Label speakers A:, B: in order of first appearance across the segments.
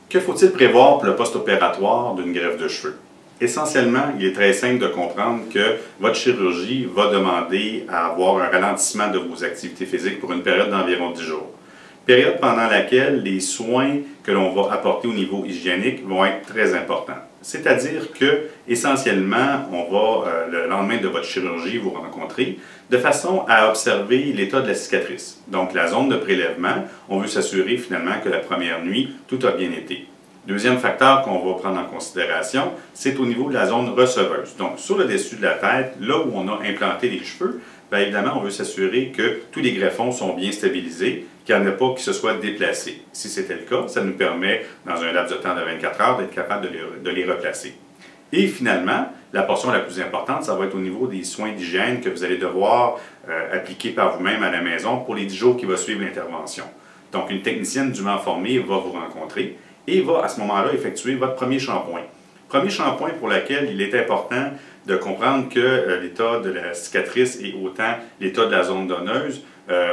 A: Que faut-il prévoir pour le post-opératoire d'une greffe de cheveux? Essentiellement, il est très simple de comprendre que votre chirurgie va demander à avoir un ralentissement de vos activités physiques pour une période d'environ 10 jours. Période pendant laquelle les soins que l'on va apporter au niveau hygiénique vont être très importants. C'est-à-dire que, essentiellement, on va, le lendemain de votre chirurgie, vous rencontrer de façon à observer l'état de la cicatrice. Donc, la zone de prélèvement, on veut s'assurer finalement que la première nuit, tout a bien été. Deuxième facteur qu'on va prendre en considération, c'est au niveau de la zone receveuse. Donc, sur le dessus de la tête, là où on a implanté les cheveux, bien évidemment, on veut s'assurer que tous les greffons sont bien stabilisés, qu'il n'y en a pas qui se soient déplacés. Si c'était le cas, ça nous permet, dans un laps de temps de 24 heures, d'être capable de les replacer. Et finalement, la portion la plus importante, ça va être au niveau des soins d'hygiène que vous allez devoir appliquer par vous-même à la maison pour les 10 jours qui vont suivre l'intervention. Donc, une technicienne dûment formée va vous rencontrer et va à ce moment-là effectuer votre premier shampoing. Premier shampoing pour lequel il est important de comprendre que l'état de la cicatrice et autant l'état de la zone donneuse,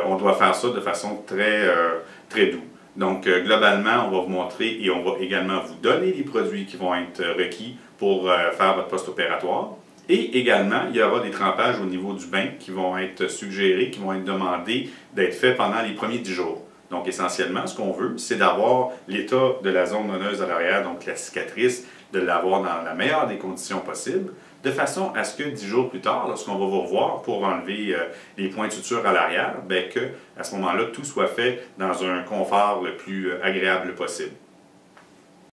A: on doit faire ça de façon très doux. Donc, globalement, on va vous montrer et on va également vous donner les produits qui vont être requis pour faire votre post-opératoire. Et également, il y aura des trempages au niveau du bain qui vont être suggérés, qui vont être demandés d'être faits pendant les premiers 10 jours. Donc, essentiellement, ce qu'on veut, c'est d'avoir l'état de la zone donneuse à l'arrière, donc la cicatrice, de l'avoir dans la meilleure des conditions possibles, de façon à ce que 10 jours plus tard, lorsqu'on va vous revoir pour enlever les points de suture à l'arrière, bien que, à ce moment-là, tout soit fait dans un confort le plus agréable possible.